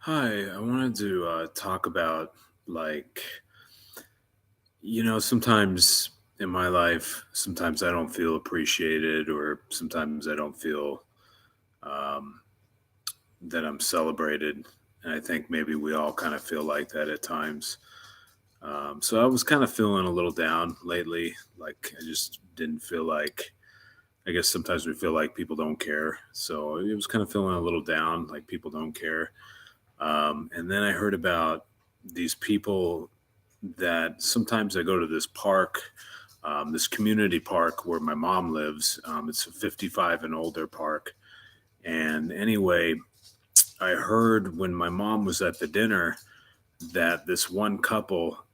Hi, I wanted to talk about like, sometimes in my life, sometimes I don't feel appreciated, or sometimes I don't feel um, that I'm celebrated. And I think maybe we all kind of feel like that at times. So I was kind of feeling a little down lately. Like, I just didn't feel like, I guess sometimes we feel like people don't care. So it was kind of feeling a little down, like people don't care. And then I heard about these people that sometimes I go to this park, this community park where my mom lives. It's a 55 and older park. And anyway, I heard when my mom was at the dinner that this one couple,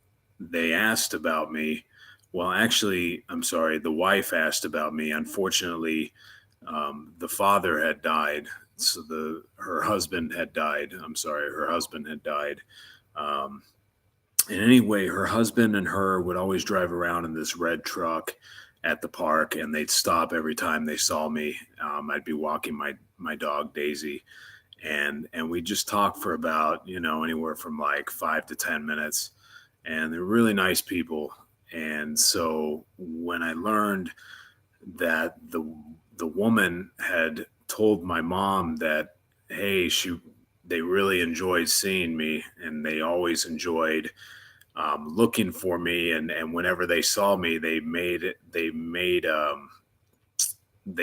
they asked about me. Well, actually, I'm sorry, the wife asked about me. Unfortunately, the father had died. So the her husband had died. I'm sorry, her husband had died. Um, and anyway, her husband and her would always drive around in this red truck at the park, and they'd stop every time they saw me. I'd be walking my dog Daisy, and we just talk for about anywhere from like 5 to 10 minutes, and they're really nice people. And so when I learned that the woman had told my mom that, hey, they really enjoyed seeing me, and they always enjoyed looking for me, and whenever they saw me, they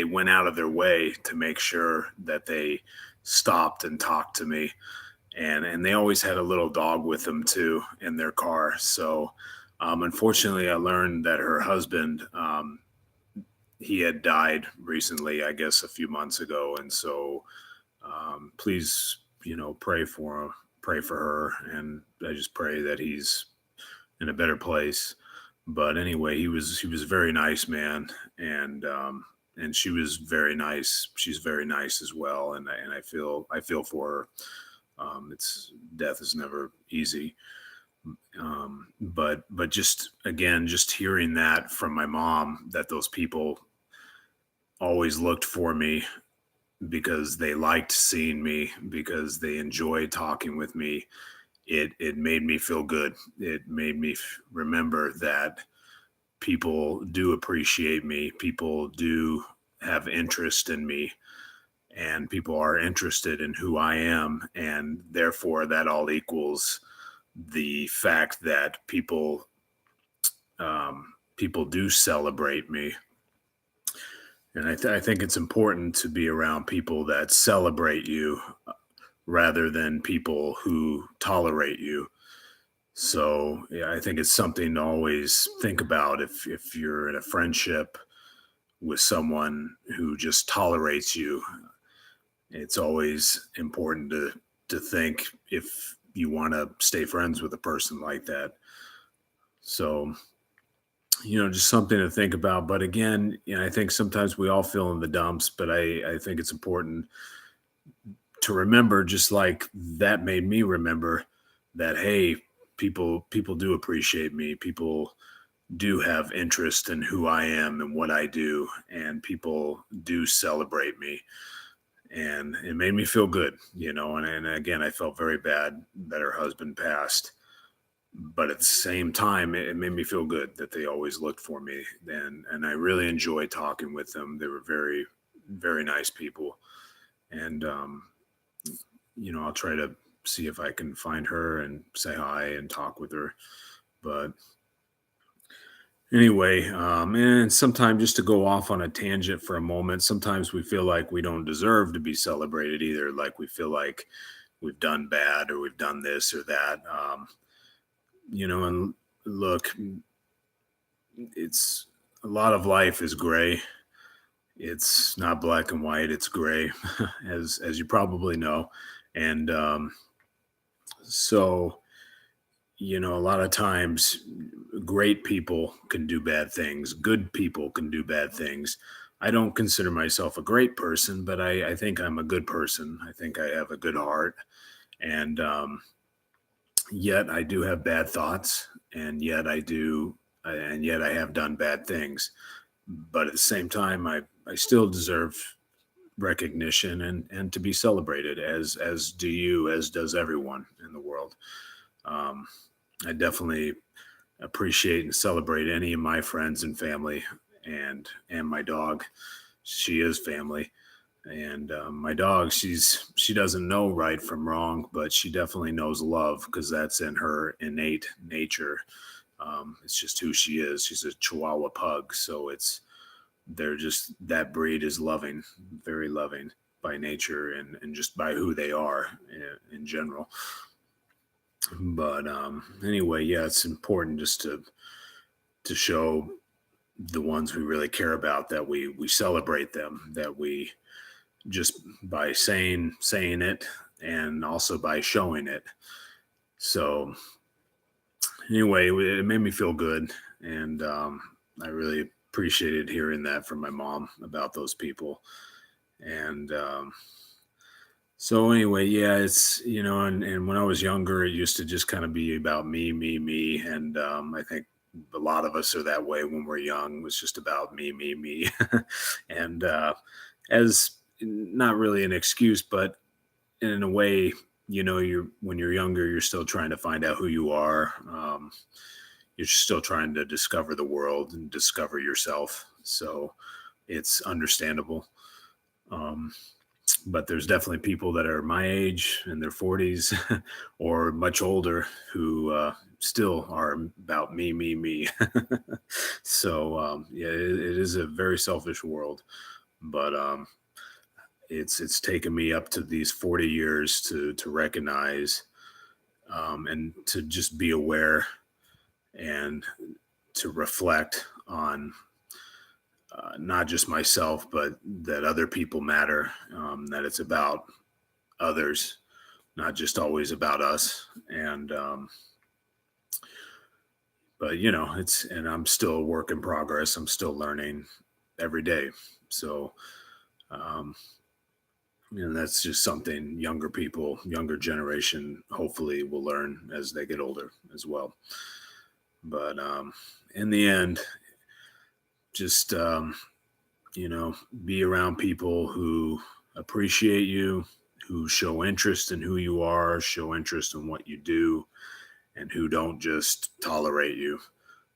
went out of their way to make sure that they stopped and talked to me, and they always had a little dog with them too in their car. So unfortunately, I learned that her husband, he had died recently, I guess a few months ago. And so please, pray for her, and I just pray that he's in a better place. But anyway, he was a very nice man, and she was very nice. She's very nice as well, and I feel for her. It's Death is never easy. But just again, just hearing that from my mom, that those people always looked for me because they liked seeing me, because they enjoyed talking with me. It made me feel good. It made me remember that people do appreciate me. People do have interest in me, and people are interested in who I am. And therefore, that all equals the fact that people do celebrate me. And I think it's important to be around people that celebrate you rather than people who tolerate you. So yeah, I think it's something to always think about if you're in a friendship with someone who just tolerates you. It's always important to think if you want to stay friends with a person like that. So just something to think about. But again, I think sometimes we all feel in the dumps, but I think it's important to remember, just like that made me remember, that hey, people do appreciate me. People do have interest in who I am and what I do, and people do celebrate me. And it made me feel good, and again, I felt very bad that her husband passed, but at the same time, it made me feel good that they always looked for me, and I really enjoyed talking with them. They were very, very nice people. And I'll try to see if I can find her and say hi and talk with her. But anyway, and sometimes, just to go off on a tangent for a moment, sometimes we feel like we don't deserve to be celebrated either. Like we feel like we've done bad, or we've done this or that. And look, it's a lot of life is gray. It's not black and white. It's gray, as you probably know. And so, a lot of times, great people can do bad things. Good people can do bad things. I don't consider myself a great person, but I think I'm a good person. I think I have a good heart. And yet I do have bad thoughts. And yet I have done bad things. But at the same time, I still deserve recognition and to be celebrated, as do you, as does everyone in the world. Um, I definitely appreciate and celebrate any of my friends and family, and my dog. She is family. And my dog, she doesn't know right from wrong, but she definitely knows love because that's in her innate nature. It's just who she is. She's a Chihuahua pug, so they're just, that breed is loving, very loving by nature, and just by who they are in general. But anyway, yeah, it's important just to show the ones we really care about that we celebrate them, that we just by saying it, and also by showing it. So anyway, it made me feel good, and I really appreciated hearing that from my mom about those people. And so anyway, yeah, it's, and when I was younger, it used to just kind of be about me, and I think a lot of us are that way when we're young. It was just about me, and as not really an excuse, but in a way, you're when you're younger, you're still trying to find out who you are. You're still trying to discover the world and discover yourself. So it's understandable. Um, but there's definitely people that are my age in their 40s or much older who still are about me. So yeah, it is a very selfish world, but it's taken me up to these 40 years to recognize, and to just be aware, and to reflect on, not just myself, but that other people matter, that it's about others, not just always about us. And but and I'm still a work in progress. I'm still learning every day. So um, that's just something younger people, younger generation, hopefully will learn as they get older as well. But in the end, just you know, be around people who appreciate you, who show interest in who you are, show interest in what you do, and who don't just tolerate you,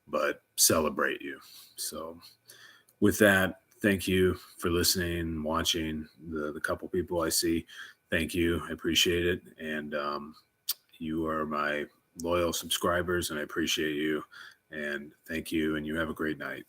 but celebrate you. So, with that, thank you for listening and watching. The couple people I see, thank you. I appreciate it. And you are my loyal subscribers, and I appreciate you. And thank you. And you have a great night.